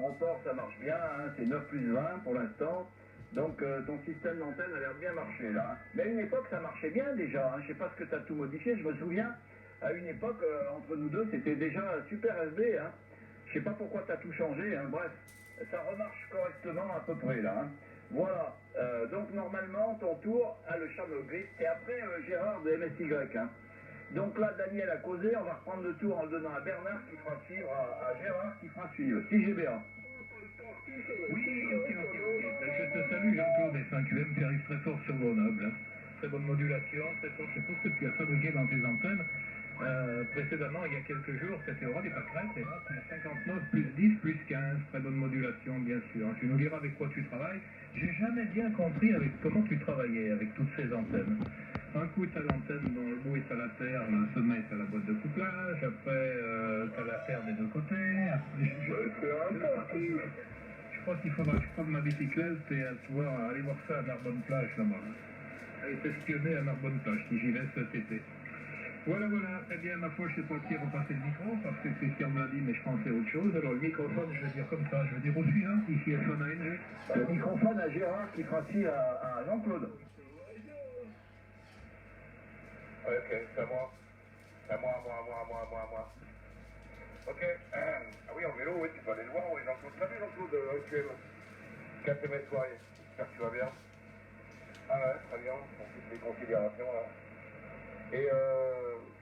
l'aéroport, ça marche bien, hein, c'est 9 plus 20 pour l'instant. Donc ton système d'antenne a l'air bien marché là. Hein. Mais à une époque, ça marchait bien déjà. Hein. Je sais pas ce que tu as tout modifié. Je me souviens, à une époque, entre nous deux, c'était déjà super SD. Hein. Je sais pas pourquoi tu as tout changé. Hein. Bref, ça remarche correctement à peu près là. Hein. Voilà. Donc normalement, ton tour a le Channel Grid. Et après, Gérard de MSY. Hein. Donc là, Daniel a causé. On va reprendre le tour en le donnant à Bernard qui fera suivre à Gérard qui fera suivre. 6GBA. Oui, ok. Ben, je te salue Jean-Claude et 5QM qui arrive très fort sur Grenoble. Hein. Très bonne modulation, très fort. C'est pour ce que tu as fabriqué dans tes antennes. Précédemment, il y a quelques jours, c'était au roi des pâquerettes, et là, tu as 59, plus 10, plus 15, très bonne modulation, bien sûr. Tu nous diras avec quoi tu travailles. J'ai jamais bien compris avec comment tu travaillais avec toutes ces antennes. Un coup, tu as l'antenne dont le bout est à la terre, le sommet est à la boîte de couplage, après, tu as la terre des deux côtés, après, je crois qu'il faudra que je prenne ma bicyclette et aller voir ça à Narbonne Plage là-bas. Aller s'espionner à Narbonne Plage, si j'y vais cet été. Voilà, eh bien, ma foi, je sais pas qui repasser le micro, parce que Christian me l'a dit, mais je pensais à autre chose. Alors, le microphone, je vais dire comme ça, je vais dire au suivant, ici à Sonaine. Le microphone à Gérard qui fera suivre à Jean-Claude. Ok, c'est à moi. C'est à moi. Ok, ah oui, en vélo, oui, tu peux aller le voir, oui, Jean-Claude. Salut Jean-Claude, QM. 4 mes soirées, j'espère que tu vas bien. Ah ouais, très bien, pour toutes les considérations, là. Et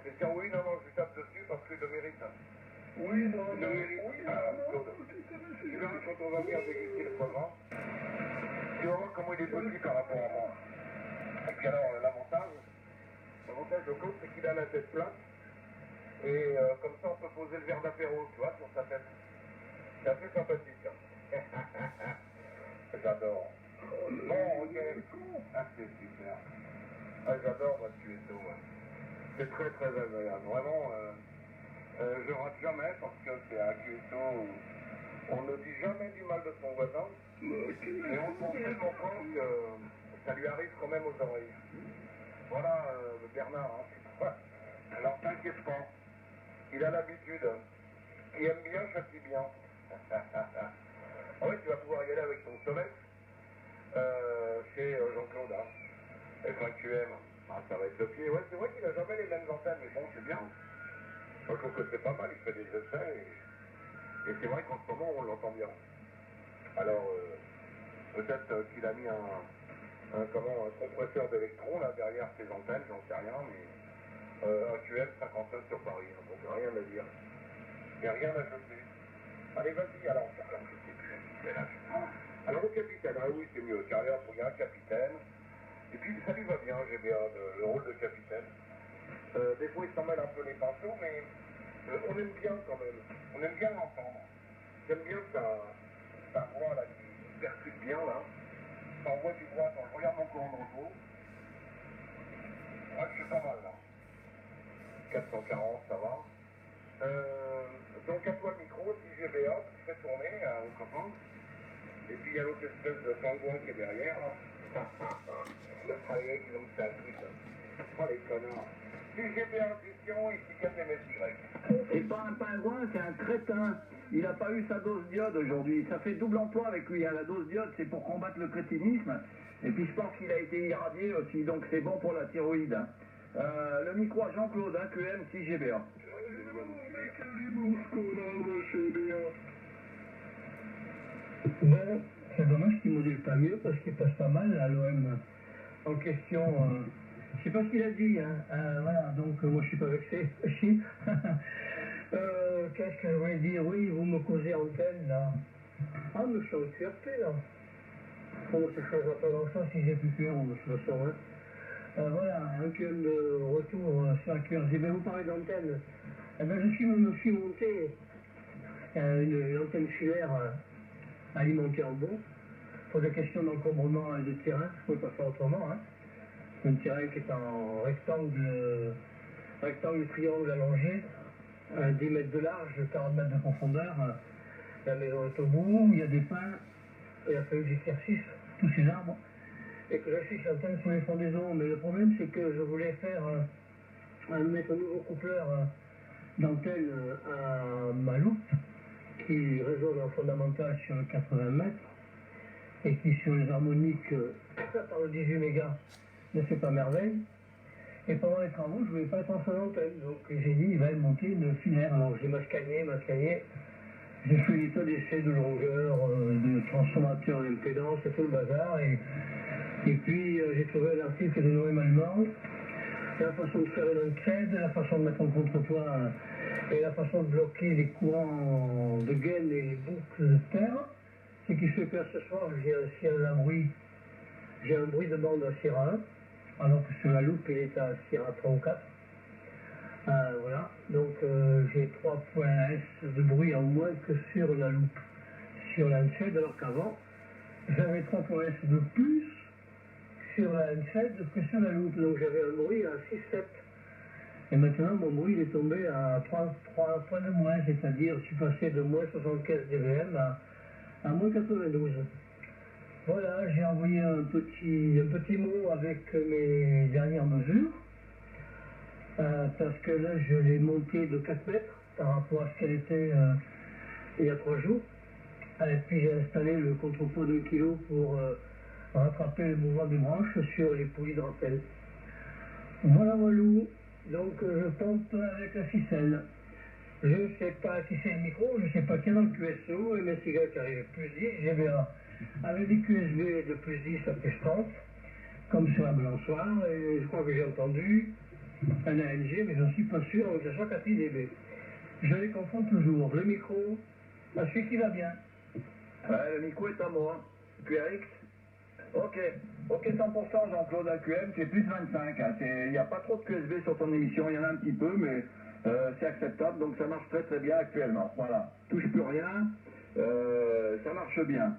Christian, oui, non, je tape dessus parce que je le mérite. Oui, non, je le mérite. Oui, Claude. Tu verras quand on va venir déguster le programme. Tu vas voir comment il est petit par rapport à moi. Et puis alors, l'avantage de Claude, c'est qu'il a la tête plate. Et comme ça, on peut poser le verre d'apéro, tu vois, sur sa tête. C'est assez sympathique. Hein. J'adore. Bon, ok. Ah, c'est super. Ah, j'adore, moi, ce QSO, ouais. C'est très, très agréable. Vraiment, je rate jamais parce que c'est un QSO où on ne dit jamais du mal de son voisin. Mais on pense tellement fort que ça lui arrive quand même aux oreilles. Voilà, Bernard, hein. Alors, t'inquiète pas. Il a l'habitude. Il aime bien, châtie bien. Ah oui, tu vas pouvoir y aller avec ton Solex chez Jean-Claude. Hein. Et quand tu aimes, ah, ça va être le pied. Ouais, c'est vrai qu'il n'a jamais les mêmes antennes, mais bon, c'est bien. Moi, je trouve que c'est pas mal, il fait des essais. Et c'est vrai qu'en ce moment, on l'entend bien. Alors, peut-être qu'il a mis un compresseur d'électrons là derrière ses antennes, j'en sais rien, mais un QM 59 sur Paris, hein, donc rien à dire. Il n'y a rien à jeter. Allez, vas-y, alors je sais plus, quel âge. Alors le capitaine, ah oui, c'est mieux, carrière pour y a un capitaine. Et puis ça lui va bien, j'ai bien le rôle de capitaine. Des fois il s'en mêle un peu les pinceaux, mais on aime bien quand même. On aime bien l'entendre. J'aime bien sa voix là qui percute bien là. Ça envoie du bois, attends, je regarde mon courant de repos. Ouais, c'est pas mal là. 440, ça va. Donc à toi le micro, 6GBA, tu fais tourner au copain. Et puis il y a l'autre espèce de pingouin qui est derrière. Allez, ils ont fait un truc. Oh les connards. 6GBA, Christian, ici 4MSY. C'est pas un pingouin, c'est un crétin. Il n'a pas eu sa dose d'iode aujourd'hui. Ça fait double emploi avec lui. Hein. La dose d'iode, c'est pour combattre le crétinisme. Et puis je pense qu'il a été irradié aussi, donc c'est bon pour la thyroïde. Hein. Le micro à Jean-Claude, hein, QM 6GBA. Bon, c'est dommage qu'il ne module pas mieux parce qu'il passe pas mal à l'OM en question. Je sais pas ce qu'il a dit, hein. Voilà, donc moi je suis pas vexé aussi. Qu'est-ce que je voulais dire? Oui, vous me causez antenne là. Ah, mais je suis en QRP là. Bon, ça ne changera pas grand-chose si j'ai plus QR de toute façon. Hein. Voilà, un QM de retour sur la QR. Je vais vous parler d'antenne. Eh ben, je me suis monté une antenne filaire alimentée en bois pour des questions d'encombrement et de terrain. Je ne pouvais pas faire autrement. Hein. Un terrain qui est en rectangle triangle allongé, 10 mètres de large, 40 mètres de profondeur. La maison est au bout, il y a des pins. Il a fallu que j'éclaircisse tous ces arbres et que j'affiche l'antenne sous les fondaisons. Mais le problème, c'est que je voulais mettre un nouveau coupleur d'antenne à ma loupe qui résonne en fondamental sur le 80 mètres et qui sur les harmoniques par le 18 mégas ne fait pas merveille. Et pendant les travaux, je ne voulais pas être en son antenne, donc j'ai dit il va monter une filaire. Alors j'ai mascagné, j'ai fait l'état d'essai de longueur, de transformateur d'impédance et tout le bazar. Et puis j'ai trouvé un article de Noé Malmand, la façon de faire une encrède, la façon de mettre en contrepoids et la façon de bloquer les courants de gaine et les boucles de terre. Ce qui fait que ce soir j'ai un ciel à bruit, j'ai un bruit de bande à Sierra 1, alors que sur la loupe il est à Sierra 3 ou 4. Voilà, donc j'ai 3 points S de bruit en moins que sur la loupe, sur la N7, alors qu'avant j'avais 3 points S de plus sur la N7 que sur la loupe, donc j'avais un bruit à 6-7. Et maintenant mon bruit il est tombé à 3 points de moins, c'est-à-dire je suis passé de moins 75 dBm à moins 92. Voilà, j'ai envoyé un petit mot avec mes dernières mesures. Parce que là, je l'ai monté de 4 mètres par rapport à ce qu'elle était il y a 3 jours. Et puis j'ai installé le contrepoids de 1 kg pour rattraper le mouvement des branches sur les poulies de rappel. Voilà, Walou. Donc je pompe avec la ficelle. Je ne sais pas si c'est le micro, je ne sais pas quel est le QSO, et mes cigarettes qui arrivent plus 10, GBA. Avec des QSB de plus 10 à plus 30, comme sur la balançoire, et je crois que j'ai entendu un ANG, mais je ne suis pas sûr que ce soit 4 dB. Je les confonds toujours. Le micro, à celui qui va bien. Ouais, le micro est à moi. QRX. Ok 100% Jean-Claude AQM, c'est plus 25. Hein. Il n'y a pas trop de QSB sur ton émission, il y en a un petit peu, mais c'est acceptable, donc ça marche très très bien actuellement. Voilà, touche plus rien, ça marche bien.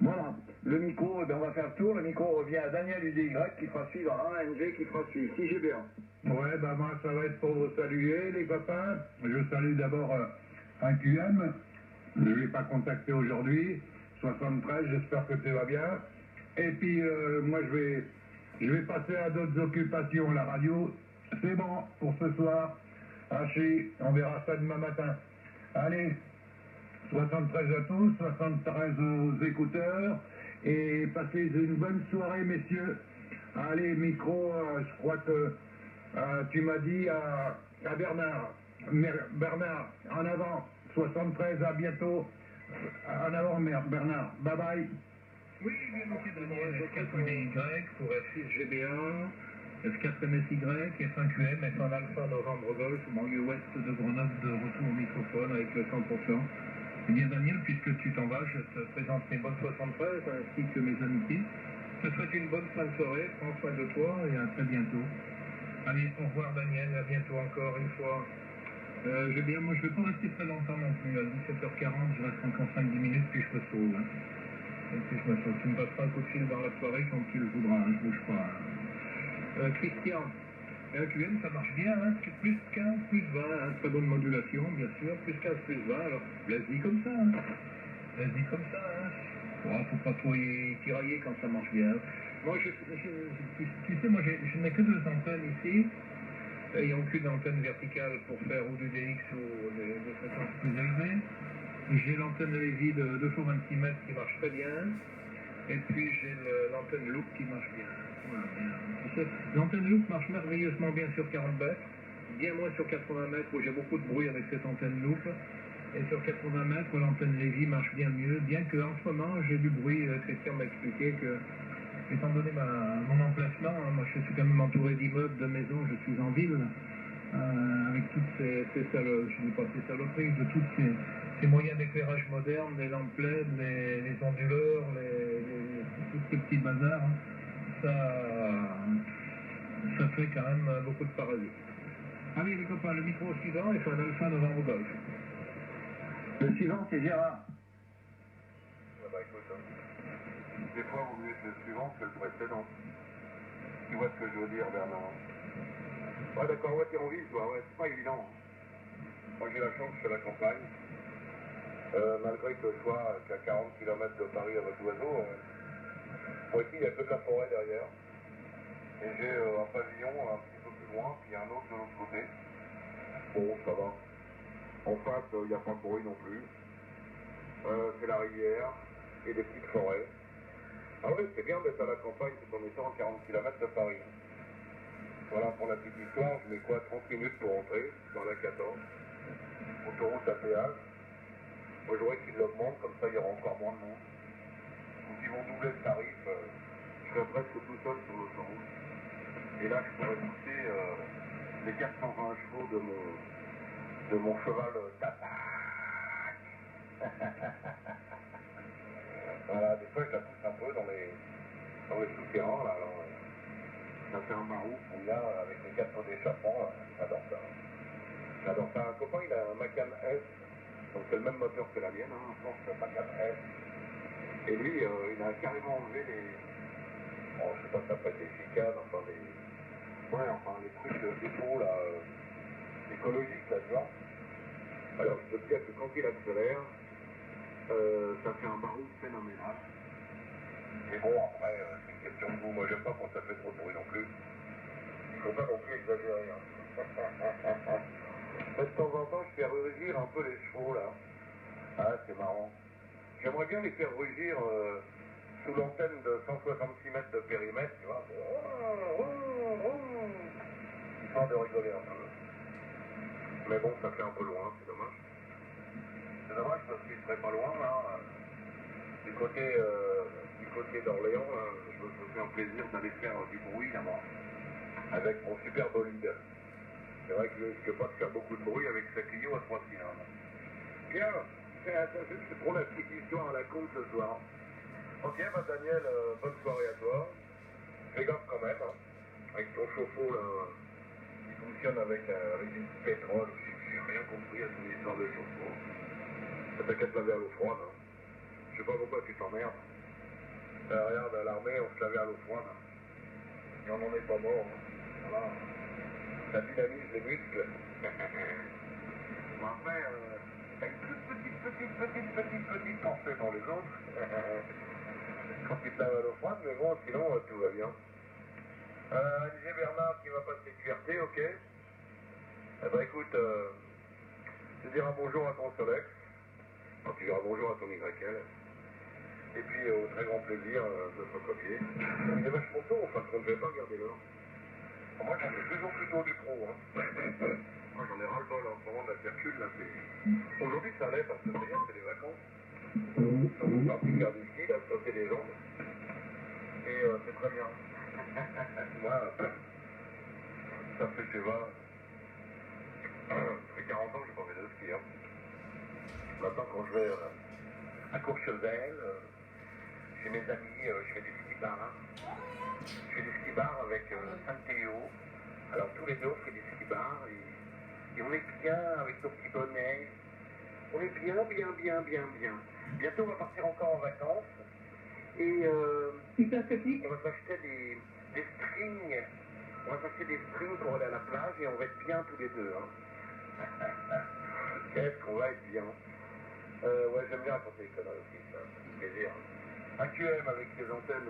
Voilà, le micro, on va faire le tour. Le micro revient à Daniel UDY qui fera suivre à ANG qui fera suivre. Si j'ai bien. Ouais, bah moi ça va être pour vous saluer les copains. Je salue d'abord un QM. Je ne l'ai pas contacté aujourd'hui. 73, j'espère que tu vas bien. Et puis moi je vais passer à d'autres occupations. La radio, c'est bon pour ce soir. Hachi, on verra ça demain matin. Allez, 73 à tous, 73 aux écouteurs. Et passez une bonne soirée, messieurs. Allez, micro, je crois que tu m'as dit à Bernard. Bernard, en avant. 73, à bientôt. En avant, Bernard. Bye bye. Oui, bien monsieur Daniel, F4MY pour F6GB1, F4MSY, F1QM, F1 Alpha Novembre Golf, banlieue ouest de Grenoble, de retour au microphone avec le 100%. Eh bien Daniel, puisque tu t'en vas, je te présente mes bonnes 73 ainsi que mes amitiés. Je te souhaite une bonne fin de soirée, prends soin de toi et à très bientôt. Allez, au revoir Daniel, à bientôt encore une fois. Moi je vais pas rester très longtemps non plus, à 17h40, je reste encore 5-10 minutes puis je me sauve. Hein. Et puis je me sauve. Tu me passeras un coup de fil dans la soirée quand tu le voudras, hein, je bouge pas. Christian, QM ça marche bien, hein, plus 15, plus 20, hein, très bonne modulation bien sûr, plus 15, plus 20, alors laisse-y comme ça, hein. Laisse-y comme ça, hein. Ouais, faut pas trop y tirailler quand ça marche bien. Moi, tu sais, moi je n'ai que 2 antennes ici, ayant qu'une antenne verticale pour faire ou du DX ou des fréquences plus élevées. J'ai l'antenne Lévy de 2 fois 26 mètres qui marche très bien, et puis j'ai l'antenne loop qui marche bien. Voilà, bien. L'antenne loop marche merveilleusement bien sur 40 mètres, bien moins sur 80 mètres où j'ai beaucoup de bruit avec cette antenne loop. Et sur 80 mètres, l'antenne Lévy marche bien mieux, bien qu'en ce moment, j'ai du bruit. Christian m'a expliqué que, étant donné mon emplacement, hein, moi je suis quand même entouré d'immeubles, de maisons, je suis en ville, avec toutes ces saloperies, de tous ces moyens d'éclairage modernes, les lampes LED, les onduleurs, tous ces petits bazars, hein, ça fait quand même beaucoup de parasites. Allez les copains, le micro suivant est un Alpha Novembre Golf. Le suivant, c'est Gérard. Ah bah écoute, hein. Des fois, vaut mieux être le suivant que le précédent. Tu vois ce que je veux dire, Bernard? Ouais, d'accord, ouais, t'es en ville, toi, ouais, c'est pas évident. Moi, j'ai la chance, je suis à la campagne. Malgré que je sois qu'à 40 km de Paris avec l'oiseau, moi ici, il n'y a que de la forêt derrière. Et j'ai un pavillon un petit peu plus loin, puis un autre de l'autre côté. Bon, ça va. En face, il n'y a pas de bruit non plus. C'est la rivière et des petites forêts. Ah oui, c'est bien d'être à la campagne tout en étant à 40 km de Paris. Voilà, pour la petite histoire, je mets quoi, 30 minutes pour rentrer dans la 14. Autoroute à péage. Moi, j'aurais qu'ils l'augmentent, comme ça, il y aura encore moins de monde. Donc, ils vont doubler le tarif. Je serai presque tout seul sur l'autoroute. Et là, je pourrais pousser les 420 chevaux de mon cheval d'attaque. Voilà, des fois, je la pousse un peu dans les souterrains, là. Alors, ça fait un marou qu'on a avec les 4 d'échappement. J'adore ça. J'adore ça. Un copain, il a un Macan S. Donc, c'est le même moteur que la mienne, hein, un Porsche Macan S. Et lui, il a carrément enlevé les... Oh, je sais pas si ça peut être des chicanes, enfin des... Ouais, enfin les trucs d'épaule, là, écologiques, là, tu vois. Alors, je peux te dire que quand il accélère, ça fait un baroud phénoménal. Et bon, après, c'est une question de goût. Moi, j'aime pas quand ça fait trop de bruit non plus. Il faut pas non plus exagérer, hein. Mais de temps en temps, je fais rugir un peu les chevaux, là. Ah, c'est marrant. J'aimerais bien les faire rugir sous l'antenne de 166 mètres de périmètre, tu vois. Histoire de rigoler un peu. Mais bon, ça fait un peu loin, c'est dommage. C'est dommage parce qu'il serait pas loin, là. Du côté d'Orléans, là, je me fais un plaisir d'aller faire du bruit là-bas. Avec mon super bolide. C'est vrai que je risque pas de faire beaucoup de bruit avec sa Clio à 3 cylindres. Bien, c'est pour la petite histoire à la con ce soir. Ok, bah Daniel, bonne soirée à toi. Fais gaffe quand même, hein, avec ton chauffe-eau là, qui fonctionne avec une pétrole. J'ai rien compris à ton histoire de chauffe-eau. Ça t'as qu'à te laver à l'eau froide. Hein. Je sais pas pourquoi tu t'emmerdes. Regarde, à l'armée, on se lavait à l'eau froide. Et on n'en est pas mort. Hein. Voilà. Ça dynamise les muscles. Bon, après, t'as une toute petite pensée dans les autres. Quand tu te laves à l'eau froide, mais bon, sinon, tout va bien. Olivier Bernard qui va passer QRT, ok. Eh ben écoute, tu diras bonjour à ton Solex. Enfin, tu diras bonjour à ton YL. Et puis, au très grand plaisir de se copier. Il est vachement tôt, enfin, on ne devait pas regarder l'heure. Moi, j'en ai de plus en plus tôt du pro. Hein. Moi, j'en ai ras-le-bol en ce moment de la circule. Là, aujourd'hui, ça allait parce que c'est bien, c'est les vacances. Donc, on est parti faire du ski, là, sauter des jambes. Et c'est très bien. Moi, ça fait, je sais pas, ça fait 40 ans que j'ai pas fait de ski. Hein. Maintenant, quand je vais à Courchevel, chez mes amis, je fais du ski bar. Hein. Je fais du ski bar avec Saint-Théo. Alors tous les deux on fait du ski bar et on est bien avec nos petits bonnets. On est bien. Bientôt on va partir encore en vacances. Et on va s'acheter des strings. On va s'acheter des strings pour aller à la plage et on va être bien tous les deux. Hein. Qu'est-ce qu'on va être bien. Ouais, j'aime bien raconter les conneries aussi, ça fait plaisir. Un QM avec des antennes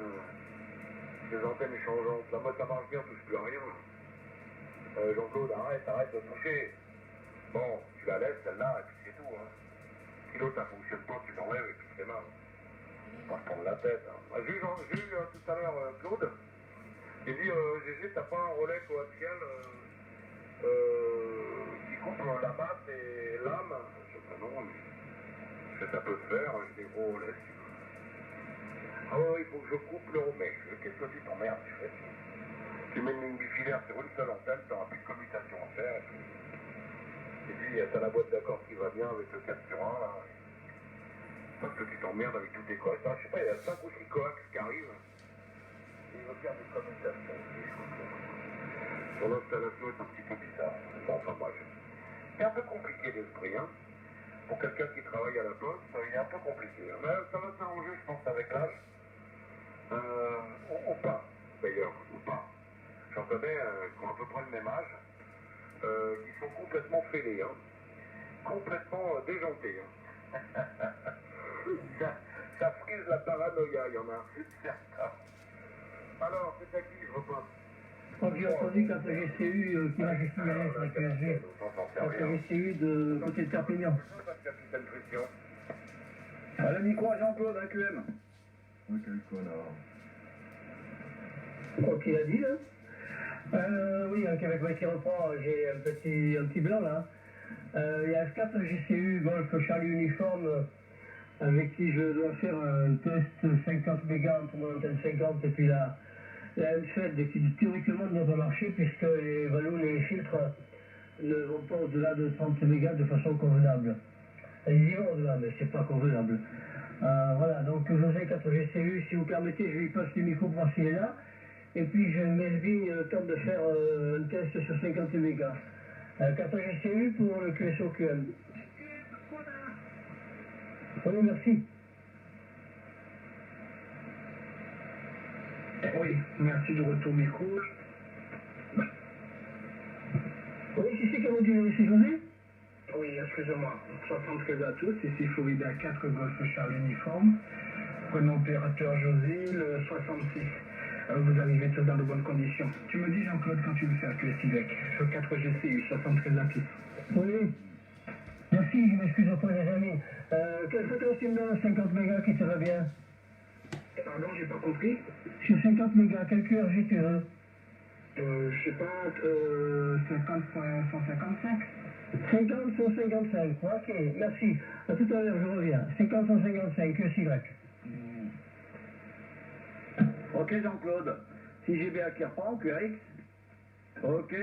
changeantes. La mode ça marche bien, on touche plus à rien. Jean-Claude, arrête de toucher. Bon, tu la laisses celle-là et puis c'est tout. Hein. Si l'autre ça fonctionne pas, tu l'enlèves et puis c'est mal. Pas se prendre la tête. Hein. J'ai eu tout à l'heure Claude. Il dit Gégé, t'as pas un relais coaxial qui coupe la masse et l'âme? Je dis non, mais ça peut se faire, j'ai des gros relais. Ah ouais, il faut que je coupe le mais qu'est-ce que tu t'emmerdes, tu fais? Tu mets une ligne bifilaire sur une seule antenne, tu n'auras plus de commutation à faire. Et puis, t'as la boîte d'accord qui va bien avec le 4 sur 1, là. Parce que tu t'emmerdes avec tous tes coax. Je sais pas, il y a 5 ou 6 coax qui arrivent. Et il va faire des commutations aussi, je crois que son installation est un petit peu bizarre. Bon, enfin, bref. C'est un peu compliqué l'esprit, hein. Pour quelqu'un qui travaille à la poste, il est un peu compliqué. Hein. Mais ça va s'arranger, je pense, avec l'âge. Ou pas, d'ailleurs, ou pas. J'en connais qui ont à peu près le même âge, qui sont complètement fêlés, hein. Complètement déjantés. Hein. ça frise la paranoïa, il y en a certains. Alors, c'est à qui je repasse? Quand j'ai entendu qu'un GCU qui m'a fait signaler sur la QSG, un GCU de côté de Perpignan. Capitaine Christian. Le micro à Jean-Claude, un QM. Oh, quel connard. Quoi qu'il a dit, hein. Oui, un Québécois qui reprend, j'ai un petit blanc là. Il y a 4 GCU Golf Charlie Uniforme avec qui je dois faire un test 50 mégas entre mon antenne 50 et puis la M7 qui théoriquement ne doit pas marcher puisque les ballons et les filtres ne vont pas au-delà de 30 mégas de façon convenable. Ils y vont au-delà, mais c'est pas convenable. Voilà, donc José 4 GCU, si vous permettez, je lui passe le micro pour voir s'il est là. Et puis je m'esbille le temps de faire un test sur 50 mégas. 4 GCU pour le QSO-QM. Oui, merci. Oui, merci de retour micro. Oui, ici, comment dire, c'est José? Oui, excusez-moi. 73 à tous, ici Florida 4 Golf Charlie Uniforme. Prénom opérateur José, le 66. Vous arrivez tous dans de bonnes conditions. Tu me dis, Jean-Claude, quand tu veux faire QSY sur 4 GCU, 73 à tous. Oui. Merci, je m'excuse auprès des amis. Quelle fréquence tu me donnes 50 mégas qui te va bien? Pardon, j'ai pas compris. Sur 50 mégas, quel QRG tu veux? Je sais pas, 50.155. 50.155, ok, merci. À tout à l'heure, je reviens. 50.155, QSY. Ok Jean-Claude, si GBA qui reprend, QRX. Ok,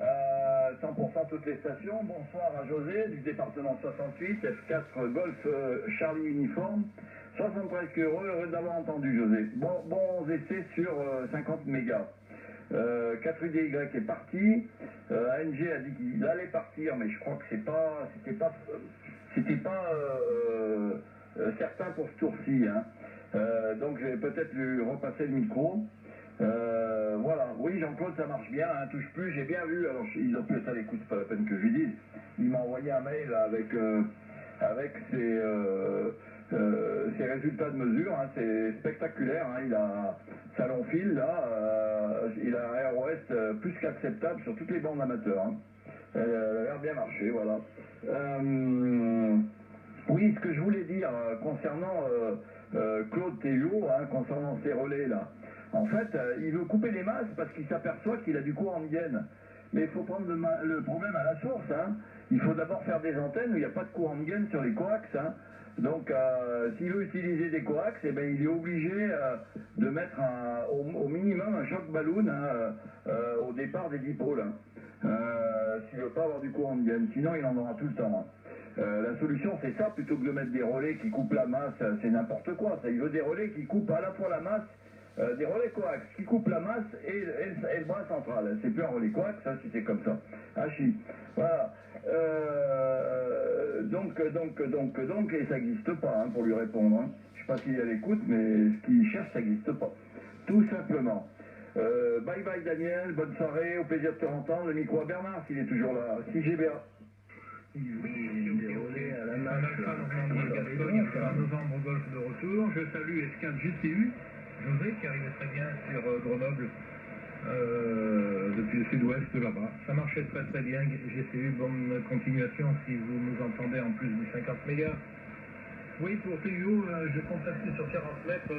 100% toutes les stations. Bonsoir à José du département 68, F4 Golf Charlie Uniforme. 73 heureux d'avoir entendu José. Bons essais sur 50 mégas. 4UDY est parti. ANG a dit qu'il allait partir, mais je crois que c'était pas certain pour ce tour-ci. Hein. Donc je vais peut-être lui repasser le micro. Voilà, oui Jean-Claude, ça marche bien, hein, touche plus, j'ai bien vu, alors ils ont pu être à l'écoute, c'est pas la peine que je lui dise. Il m'a envoyé un mail avec ses résultats de mesure, hein, c'est spectaculaire, hein, il a sa long fil là, il a un ROS plus qu'acceptable sur toutes les bandes amateurs. Hein. Elle a l'air bien marché, voilà. Oui, ce que je voulais dire concernant Claude Théo, hein, concernant ces relais là. En fait, il veut couper les masses parce qu'il s'aperçoit qu'il a du courant de gaine. Mais il faut prendre le problème à la source. Hein. Il faut d'abord faire des antennes où il n'y a pas de courant de gaine sur les coax. Hein. Donc, s'il veut utiliser des coax, eh ben, il est obligé de mettre au minimum un choc balloon hein, au départ des dipôles. Hein. S'il ne veut pas avoir du courant de gaine. Sinon, il en aura tout le temps. Hein. La solution, c'est ça, plutôt que de mettre des relais qui coupent la masse, c'est n'importe quoi. Ça. Il veut des relais qui coupent à la fois la masse, des relais coax qui coupent la masse et le bras central. C'est plus un relais coax, hein, si c'est comme ça. Hachi. Voilà. Donc, et ça n'existe pas, hein, pour lui répondre. Hein. Je ne sais pas s'il est à l'écoute, mais ce qu'il cherche, ça n'existe pas. Tout simplement. Bye bye Daniel, bonne soirée, au plaisir de te entendre. Le micro à Bernard, s'il est toujours là. Si GBA. Oui, à la marche. Novembre Golf de retour. Je salue Escale GCU, José qui arrivait très bien sur Grenoble depuis le sud-ouest là-bas. Ça marchait très très bien. GCU, bonne continuation si vous nous entendez en plus du 50 mégas. Oui, pour TUO, je contactais sur 40 mètres.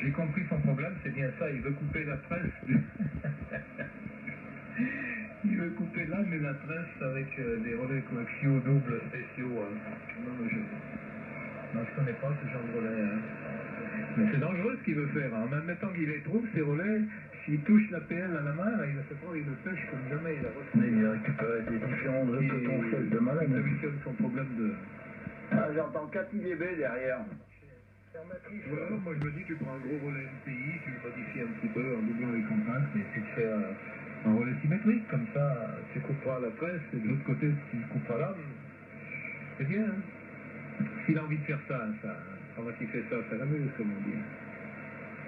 J'ai compris son problème, c'est bien ça. Il veut couper la tresse. Il veut couper l'âme et la tresse avec des relais coaxiaux doubles spéciaux. Non, je connais pas ce genre de relais. Hein. Mais c'est dangereux ce qu'il veut faire. Hein. En admettant qu'il les trouve, ces relais, s'il touche la PL à la main, il va se prendre, il le pêche comme jamais. Il récupère des différents potentiels de malade. Il solutionne son problème de... Ah, j'entends Cathy Lébé derrière. Voilà, moi je me dis, tu prends un gros relais MPI, tu le modifies un petit peu en doublant les contacts et tu fais un relais symétrique, comme ça tu couperas la presse et de l'autre côté tu couperas l'âme. C'est bien, hein. S'il a envie de faire ça, pendant qu'il fait ça, ça l'amuse, comme on dit.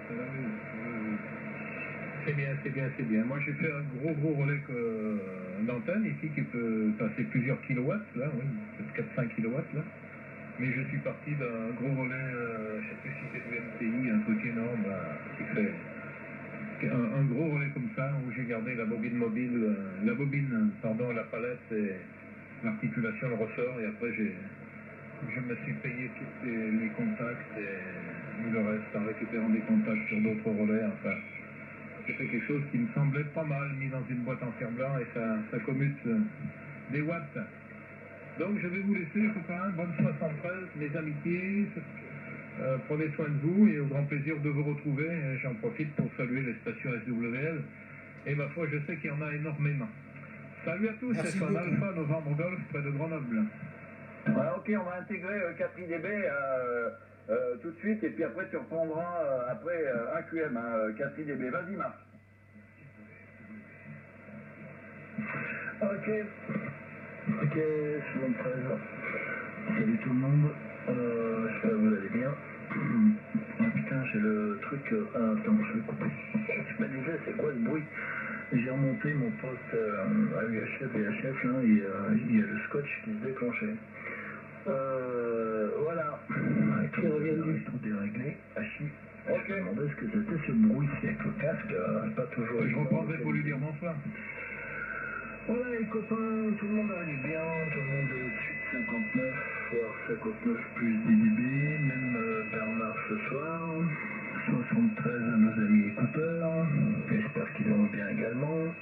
Ça l'amuse. C'est bien. Moi j'ai fait un gros relais d'antenne ici qui peut passer plusieurs kilowatts, là, oui, peut-être 4-5 kilowatts, là. Mais je suis parti d'un gros relais, je ne sais plus si c'est du MTI, un truc énorme, qui fait un gros relais comme ça, où j'ai gardé la bobine mobile, la palette et l'articulation, le ressort, et après Je me suis payé tous les contacts et le reste en récupérant des contacts sur d'autres relais. Enfin, j'ai fait quelque chose qui me semblait pas mal, mis dans une boîte en fer-blanc et ça commute des watts. Donc je vais vous laisser, copains. Bonne 73, mes amitiés. Prenez soin de vous et au grand plaisir de vous retrouver. J'en profite pour saluer les stations SWL. Et ma foi, je sais qu'il y en a énormément. Salut à tous, c'est un Alpha Novembre Golf près de Grenoble. Ouais, ok, on va intégrer 4IDB tout de suite et puis après tu reprendras après 1QM, 4IDB. Vas-y Marc. Ok, c'est bon, 13. Salut tout le monde, j'espère que vous allez bien. Ah putain, j'ai le truc. Attends, je vais couper. Je me disais, c'est quoi le bruit? J'ai remonté mon poste à UHF et HF, là, et il y a le scotch qui se déclenchait. Voilà. Qui revient du tout déréglé. Hachi. Ok. Je me demandais ce que c'était ce bruit, c'est avec le casque, pas toujours. Je reprendrai pour lui dire bonsoir. Voilà les copains, tout le monde allait bien, tout le monde est au-dessus de 59, voire 59 plus dB, même Bernard ce soir, 73 à nos amis écouteurs, j'espère qu'ils vont bien également.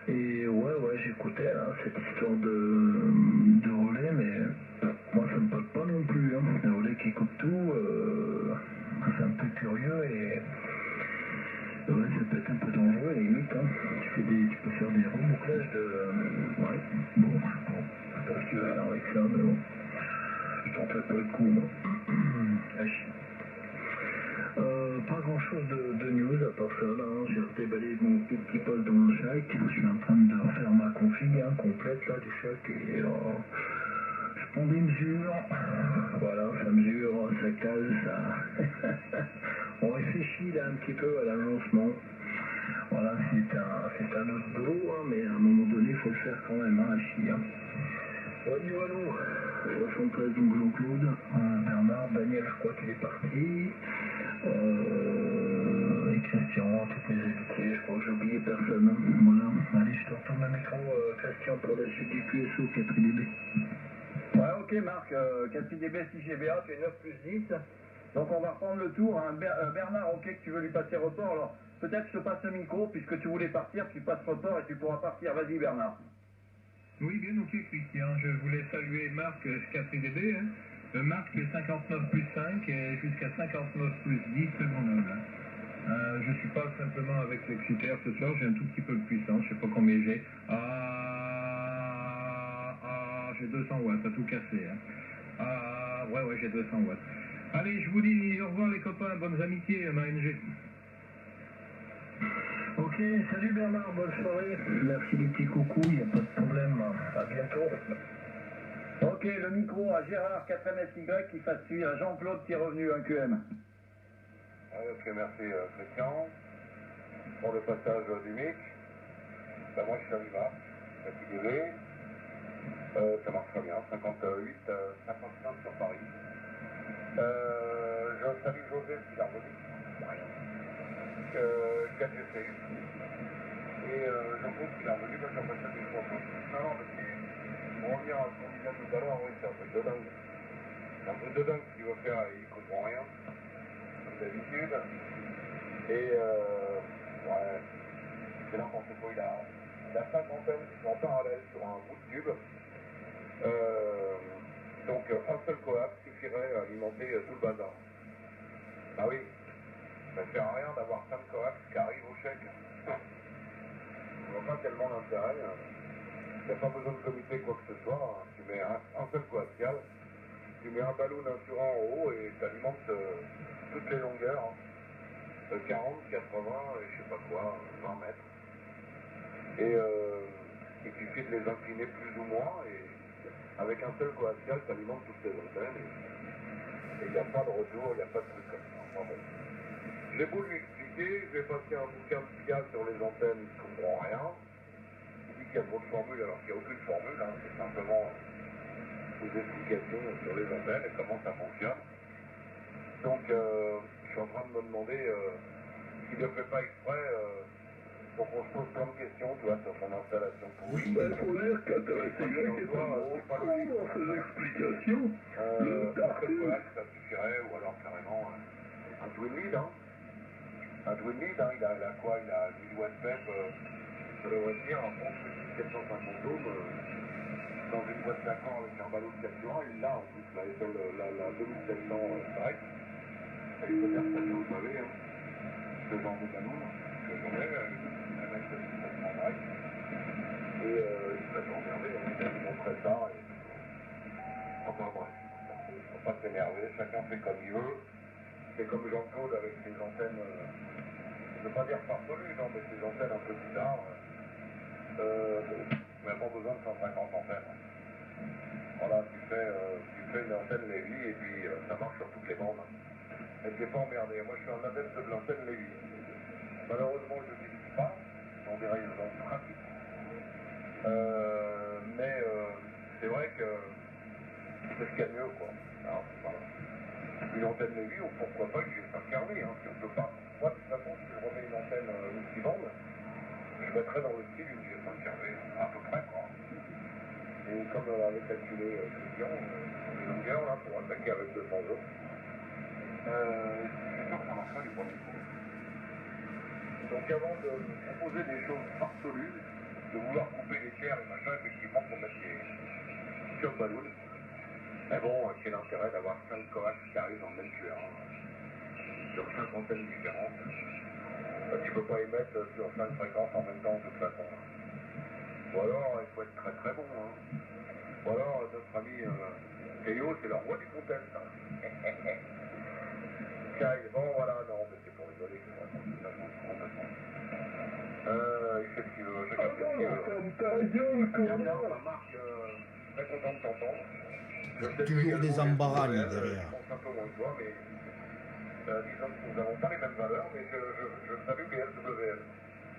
Et ouais, j'écoutais là, cette histoire de relais, mais moi ça me parle pas non plus, hein. Les relais qui écoutent tout, c'est un peu curieux et... Ouais, ça peut être un peu dangereux, à la limite, hein. Tu peux faire des rebouclages de... ouais, bon, je sais pas ce que tu veux faire avec ça, mais bon, je tenterai pas le coup, moi. Pas grand chose de news à part ça, là, hein. J'ai déballé mon petit poste dans le Shack, je suis en train de refaire ma config, hein, complète, là, du Shack, et je prends des mesures, voilà, ça mesure, ça cale, ça... On réfléchit là un petit peu à l'agencement. Voilà, c'est un autre boulot, hein, mais à un moment donné, il faut le faire quand même, hein, à chier. Voilà, 73 donc Jean-Claude, Bernard, Daniel, je crois qu'il est parti. Et Christian, toutes les amitiés, je crois que j'ai oublié personne. Hein. Voilà, allez, je te retourne le micro, Christian, pour la suite du QSO 4IDB. Ouais, ok Marc, 4IDB 6GBA, tu es 9 plus 10. Donc on va reprendre le tour. Hein. Bernard, ok, que tu veux lui passer report. Alors peut-être je te passe le micro puisque tu voulais partir, tu passes report et tu pourras partir. Vas-y Bernard. Oui, bien ok Christian. Je voulais saluer Marc 4IDB. Hein. Marc fait 59 plus 5 et jusqu'à 59 plus 10 Grenoble. Je suis pas simplement avec l'excitaire ce soir, j'ai un tout petit peu de puissance, je sais pas combien j'ai. J'ai 200 watts, à tout casser. Hein. Ouais, j'ai 200 watts. Allez, je vous dis au revoir les copains, bonnes amitiés, MANG. Ok, salut Bernard, bonne soirée. Merci des petits coucous, il n'y a pas de problème. À bientôt. Ok, le micro à Gérard 4MSY qui fasse suivre à Jean-Claude qui est revenu 1QM. Ok, merci Christian pour le passage du mic. Ben, moi je suis Marc, 4IDB. Ça marche très bien, 58, 55 sur Paris. Je salue José qui est revenu. 4GC. Et Jean-Claude qui est revenu, ben, j'en passe une fois. Non, parce que pour revenir à ce qu'on disait tout à l'heure, oui, c'est un truc de dingue. C'est un truc de dingue ce qu'il veut faire, il ne comprend rien, comme d'habitude. Et ouais, c'est n'importe quoi, il a 5 antennes qui sont en parallèle sur un bout de tube. Donc un seul coax suffirait à alimenter tout le bazar. Ah oui, ça ne sert à rien d'avoir 5 coax qui arrivent au chèque. On voit pas tellement l'intérêt. Il n'y a pas besoin de comité quoi que ce soit. Tu mets un seul coaxial, tu mets un ballon d'insurant en haut et tu alimentes toutes les longueurs. 40, 80, et je sais pas quoi, 20 mètres. Et il suffit de les incliner plus ou moins et avec un seul coaxial, ça alimente toutes les antennes et il n'y a pas de retour, il n'y a pas de truc comme ça. Enfin, bon. J'ai beau lui expliquer, je vais passer un bouquin de Pigalle sur les antennes, il ne comprend rien. Il dit qu'il y a trop de formules alors qu'il n'y a aucune formule, hein. C'est simplement des explications sur les antennes et comment ça fonctionne. Donc je suis en train de me demander s'il ne fait pas exprès Donc on se pose plein de questions, tu vois, sur son installation pourrie. Ben, il faut dire qu'intéressé grec est un bon con dans ses explications. Le Après le coax, ça suffirait, ou alors carrément un twin lead, hein. Un twin lead, hein, il a quoi? Il a 1000 watts pep, ça devrait tenir un bon 450 ohms dans une boîte d'accord avec un ballon de carburant. Il l'a en plus, la 2700 direct. Et il peut faire ça, vous savez, hein. Ce genre de ballon, que j'en ai, un mec de 2700 direct. Et il serait pas emmerdé, on lui montrait ça. Et... Enfin bref, il ne faut pas s'énerver, chacun fait comme il veut. C'est comme Jean-Claude avec ses antennes, je ne veux pas dire farfelues, non, mais ses antennes un peu bizarres. On n'a pas besoin de 150 antennes. Voilà, tu fais une antenne Lévy et puis ça marche sur toutes les bandes. Et t'es pas emmerdé. Moi je suis un adepte de l'antenne Lévy. Malheureusement je ne l'utilise pas, pour des raisons pratiques. Mais c'est vrai que c'est ce qu'il y a de mieux, quoi. Alors, voilà. Une antenne Lévy, ou pourquoi pas une G5 hein, si on peut pas. Moi, de toute façon, si je remets une antenne multibande, je mettrais dans le style une G5 à peu près, quoi. Et comme avait calculé Christian, les longueurs, là, pour attaquer avec 200 ohms, je suis sûr que ça marchera du premier coup. Donc avant de proposer des choses farfelues, de vouloir couper les tiers et machin, effectivement, pour mettre des sur ballons. Mais bon, quel intérêt d'avoir 5 coax qui arrivent dans le même tueur, sur 5 antennes différentes. Tu peux pas émettre sur 5 fréquences en même temps, de toute façon. Ou alors, il faut être très très bon. Ou alors, notre ami Théo, c'est le roi du contest. Bon, voilà, non, mais c'est pour rigoler, c'est vraiment complètement. Il fait ce qu'il veut, chacun fait ce qu'il veut. Bien, ça marche, très content de t'entendre. Toujours des embarras derrière. Je pense un peu moins que toi, mais disons que nous n'avons pas les mêmes valeurs, mais je salue les SWL.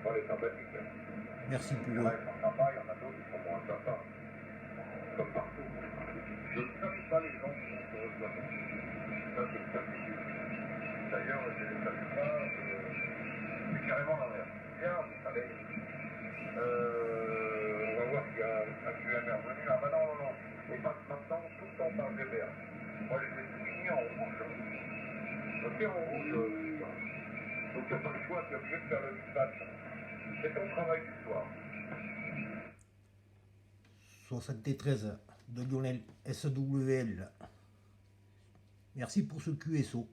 Pas les sympathiques. Merci pour Il y en eux. a qui sont sympas, il y en a d'autres qui sont moins sympas. Comme partout. Je ne salue pas les gens qui sont sur le plateau. Ça, c'est une certitude. D'ailleurs, je ne les salue pas, c'est carrément l'inverse. Bien, vous savez. On va voir s'il y a un QMR revenu. Ah bah non. On passe maintenant tout le temps par GBR. Moi, je les ai soulignés en rouge. Donc, c'est en rouge. Donc, tu n'as pas le choix, tu es obligé de faire le dispatch. C'est ton travail du soir. 73 de Lionel SWL. Merci pour ce QSO.